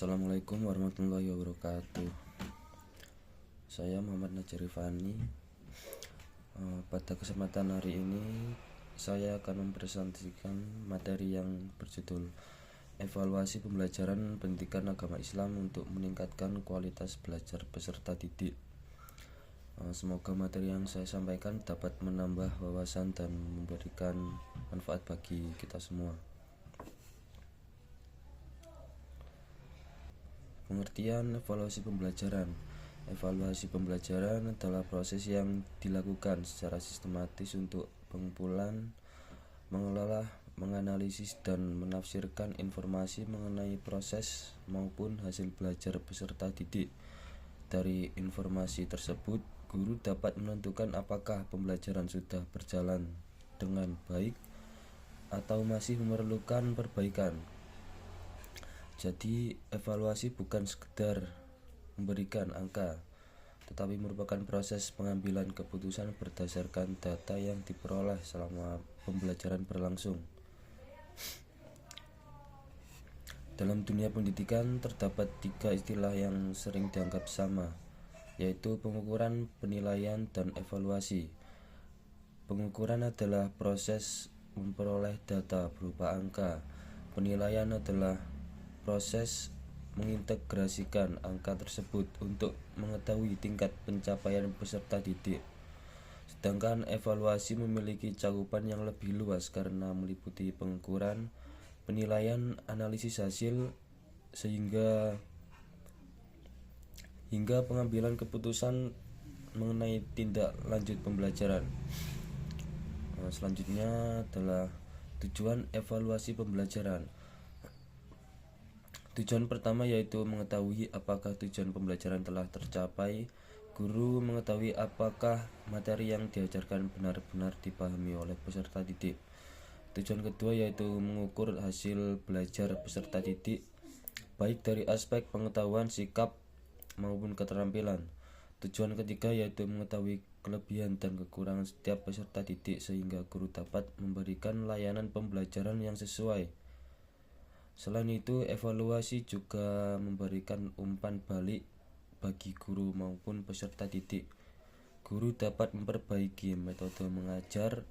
Assalamualaikum warahmatullahi wabarakatuh. Saya Muhammad Najari Fani. Pada kesempatan hari ini saya akan mempresentasikan materi yang berjudul Evaluasi Pembelajaran Pendidikan Agama Islam untuk meningkatkan kualitas belajar peserta didik. Semoga materi yang saya sampaikan dapat menambah wawasan dan memberikan manfaat bagi kita semua. Pengertian evaluasi pembelajaran. Evaluasi pembelajaran adalah proses yang dilakukan secara sistematis untuk pengumpulan, mengelola, menganalisis, dan menafsirkan informasi mengenai proses maupun hasil belajar peserta didik. Dari informasi tersebut, guru dapat menentukan apakah pembelajaran sudah berjalan dengan baik atau masih memerlukan perbaikan. Jadi, evaluasi bukan sekedar memberikan angka, tetapi merupakan proses pengambilan keputusan berdasarkan data yang diperoleh selama pembelajaran berlangsung. Dalam dunia pendidikan terdapat 3 istilah yang sering dianggap sama, yaitu pengukuran, penilaian, dan evaluasi. Pengukuran adalah proses memperoleh data berupa angka. Penilaian adalah proses mengintegrasikan angka tersebut untuk mengetahui tingkat pencapaian peserta didik. Sedangkan evaluasi memiliki cakupan yang lebih luas karena meliputi pengukuran, penilaian, analisis hasil, hingga pengambilan keputusan mengenai tindak lanjut pembelajaran. Selanjutnya adalah tujuan evaluasi pembelajaran. Tujuan pertama yaitu mengetahui apakah tujuan pembelajaran telah tercapai. Guru mengetahui apakah materi yang diajarkan benar-benar dipahami oleh peserta didik. Tujuan kedua yaitu mengukur hasil belajar peserta didik, baik dari aspek pengetahuan, sikap, maupun keterampilan. Tujuan ketiga yaitu mengetahui kelebihan dan kekurangan setiap peserta didik sehingga guru dapat memberikan layanan pembelajaran yang sesuai. Selain itu, evaluasi juga memberikan umpan balik bagi guru maupun peserta didik. Guru dapat memperbaiki metode mengajar,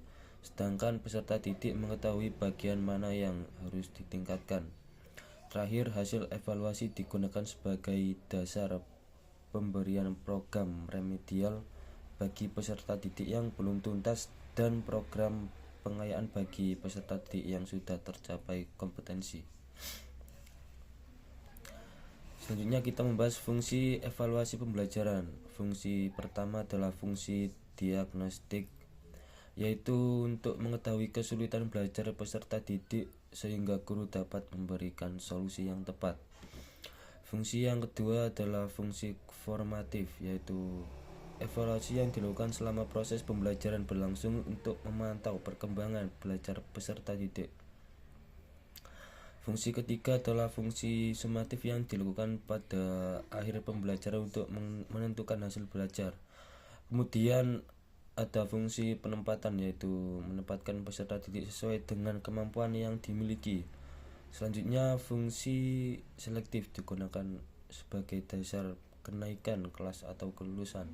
sedangkan peserta didik mengetahui bagian mana yang harus ditingkatkan. Terakhir, hasil evaluasi digunakan sebagai dasar pemberian program remedial bagi peserta didik yang belum tuntas dan program pengayaan bagi peserta didik yang sudah tercapai kompetensi. Selanjutnya kita membahas fungsi evaluasi pembelajaran. Fungsi pertama adalah fungsi diagnostik, yaitu untuk mengetahui kesulitan belajar peserta didik sehingga guru dapat memberikan solusi yang tepat. Fungsi yang kedua adalah fungsi formatif, yaitu evaluasi yang dilakukan selama proses pembelajaran berlangsung untuk memantau perkembangan belajar peserta didik. Fungsi ketiga adalah fungsi sumatif yang dilakukan pada akhir pembelajaran untuk menentukan hasil belajar. Kemudian ada fungsi penempatan, yaitu menempatkan peserta didik sesuai dengan kemampuan yang dimiliki. Selanjutnya fungsi selektif digunakan sebagai dasar kenaikan kelas atau kelulusan.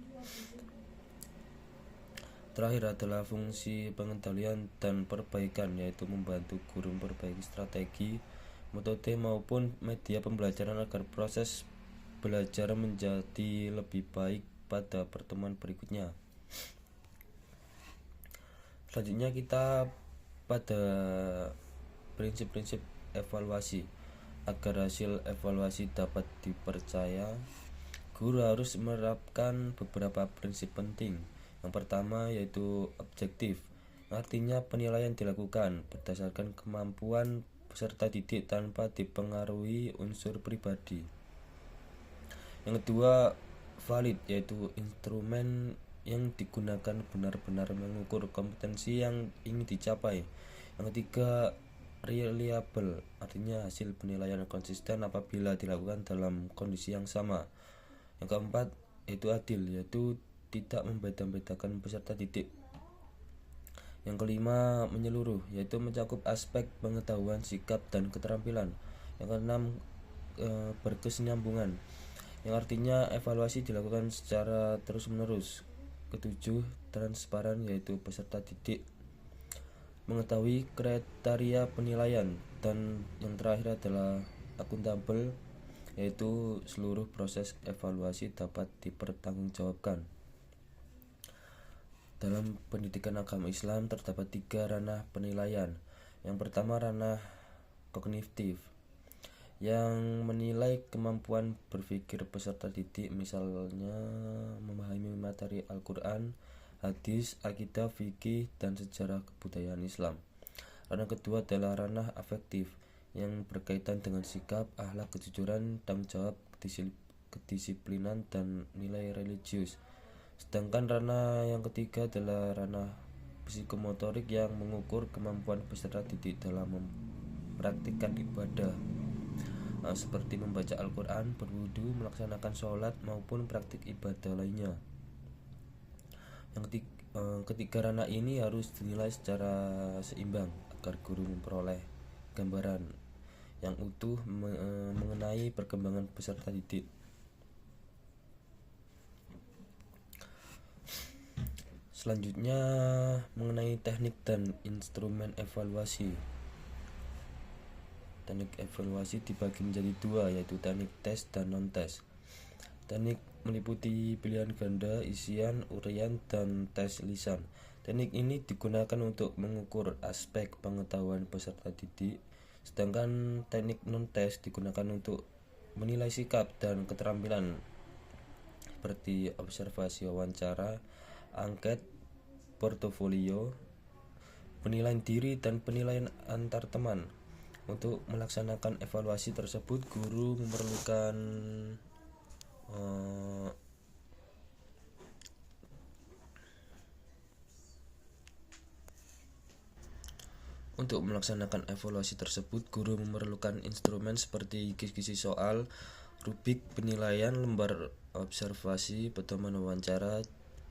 Terakhir adalah fungsi pengendalian dan perbaikan, yaitu membantu guru memperbaiki strategi, metode maupun media pembelajaran agar proses belajar menjadi lebih baik pada pertemuan berikutnya. Selanjutnya kita pada prinsip-prinsip evaluasi. Agar hasil evaluasi dapat dipercaya, guru harus menerapkan beberapa prinsip penting. Yang pertama yaitu objektif, artinya penilaian dilakukan berdasarkan kemampuan peserta didik tanpa dipengaruhi unsur pribadi. Yang kedua valid, yaitu instrumen yang digunakan benar-benar mengukur kompetensi yang ingin dicapai. Yang ketiga reliable, artinya hasil penilaian konsisten apabila dilakukan dalam kondisi yang sama. Yang keempat yaitu adil, yaitu tidak membeda-bedakan peserta didik. Yang kelima menyeluruh, yaitu mencakup aspek pengetahuan, sikap, dan keterampilan. Yang keenam berkesinambungan, yang artinya evaluasi dilakukan secara terus-menerus. Ketujuh, transparan, yaitu peserta didik mengetahui kriteria penilaian, dan yang terakhir adalah akuntabel, yaitu seluruh proses evaluasi dapat dipertanggungjawabkan. Dalam pendidikan agama Islam terdapat 3 ranah penilaian. Yang pertama, ranah kognitif, yang menilai kemampuan berpikir peserta didik, misalnya memahami materi Al-Quran, hadis, akidah, fikih, dan sejarah kebudayaan Islam. Ranah kedua adalah ranah afektif, yang berkaitan dengan sikap, akhlak, kejujuran, tanggung jawab, kedisiplinan, dan nilai religius. Sedangkan ranah yang ketiga adalah ranah psikomotorik, yang mengukur kemampuan peserta didik dalam mempraktikkan ibadah, seperti membaca Al-Quran, berwudu, melaksanakan sholat, maupun praktik ibadah lainnya. Yang ketiga ranah ini harus dinilai secara seimbang agar guru memperoleh gambaran yang utuh mengenai perkembangan peserta didik. Selanjutnya, mengenai teknik dan instrumen evaluasi. Teknik evaluasi dibagi menjadi 2, yaitu teknik tes dan non-tes. Teknik meliputi pilihan ganda, isian, uraian, dan tes lisan. Teknik ini digunakan untuk mengukur aspek pengetahuan peserta didik, sedangkan teknik non-tes digunakan untuk menilai sikap dan keterampilan seperti observasi wawancara, angket, portofolio, penilaian diri, dan penilaian antar teman. Untuk melaksanakan evaluasi tersebut, guru memerlukan instrumen seperti kisi-kisi soal, rubrik penilaian, lembar observasi, pedoman wawancara,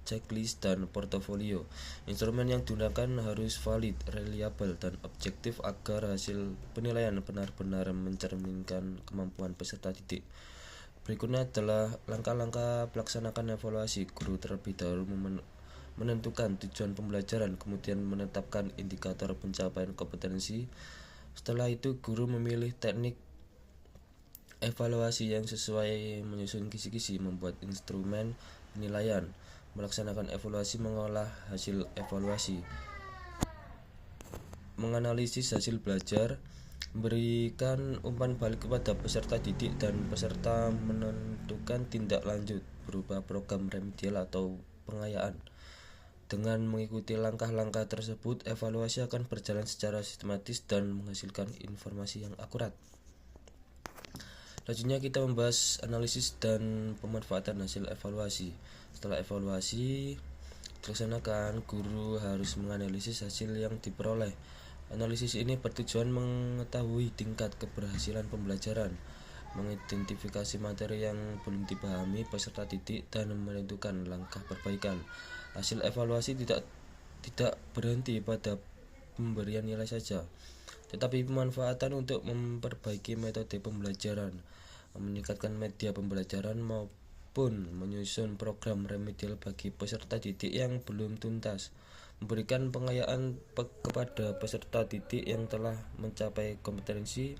checklist, dan portofolio. Instrumen yang digunakan harus valid, reliable, dan objektif agar hasil penilaian benar-benar mencerminkan kemampuan peserta didik. Berikutnya adalah langkah-langkah pelaksanaan evaluasi. Guru terlebih dahulu menentukan tujuan pembelajaran, kemudian menetapkan indikator pencapaian kompetensi. Setelah itu, guru memilih teknik evaluasi yang sesuai, menyusun kisi-kisi, membuat instrumen penilaian, melaksanakan evaluasi, mengolah hasil evaluasi, menganalisis hasil belajar, memberikan umpan balik kepada peserta didik, dan peserta menentukan tindak lanjut berupa program remedial atau pengayaan. Dengan mengikuti langkah-langkah tersebut, evaluasi akan berjalan secara sistematis dan menghasilkan informasi yang akurat. Selanjutnya kita membahas analisis dan pemanfaatan hasil evaluasi. Setelah evaluasi dilaksanakan, guru harus menganalisis hasil yang diperoleh. Analisis ini bertujuan mengetahui tingkat keberhasilan pembelajaran, mengidentifikasi materi yang belum dipahami peserta didik, dan menentukan langkah perbaikan. Hasil evaluasi tidak berhenti pada pemberian nilai saja, tetapi pemanfaatan untuk memperbaiki metode pembelajaran, meningkatkan media pembelajaran, maupun menyusun program remedial bagi peserta didik yang belum tuntas, memberikan pengayaan kepada peserta didik yang telah mencapai kompetensi,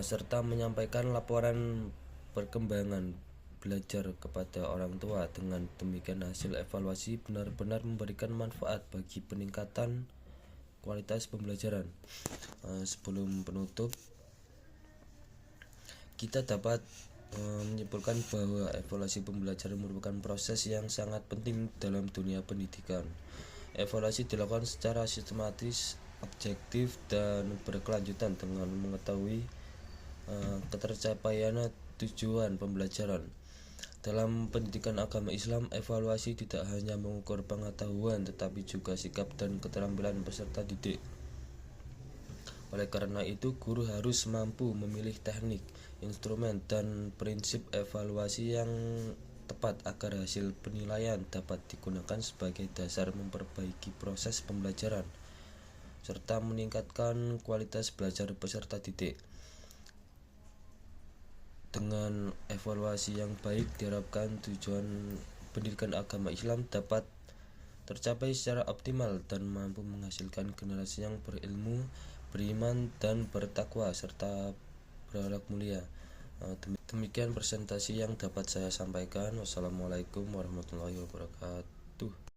serta menyampaikan laporan perkembangan belajar kepada orang tua. Dengan demikian, hasil evaluasi benar-benar memberikan manfaat bagi peningkatan kualitas pembelajaran. Sebelum penutup, kita dapat menyimpulkan bahwa evaluasi pembelajaran merupakan proses yang sangat penting dalam dunia pendidikan. Evaluasi dilakukan secara sistematis, objektif, dan berkelanjutan dengan mengetahui ketercapaian tujuan pembelajaran. Dalam pendidikan agama Islam, evaluasi tidak hanya mengukur pengetahuan, tetapi juga sikap dan keterampilan peserta didik. Oleh karena itu, guru harus mampu memilih teknik, instrumen, dan prinsip evaluasi yang tepat agar hasil penilaian dapat digunakan sebagai dasar memperbaiki proses pembelajaran serta meningkatkan kualitas belajar peserta didik. Dengan evaluasi yang baik diharapkan tujuan pendidikan agama Islam dapat tercapai secara optimal dan mampu menghasilkan generasi yang berilmu, beriman, dan bertakwa serta berakhlak mulia. Demikian presentasi yang dapat saya sampaikan. Wassalamualaikum warahmatullahi wabarakatuh.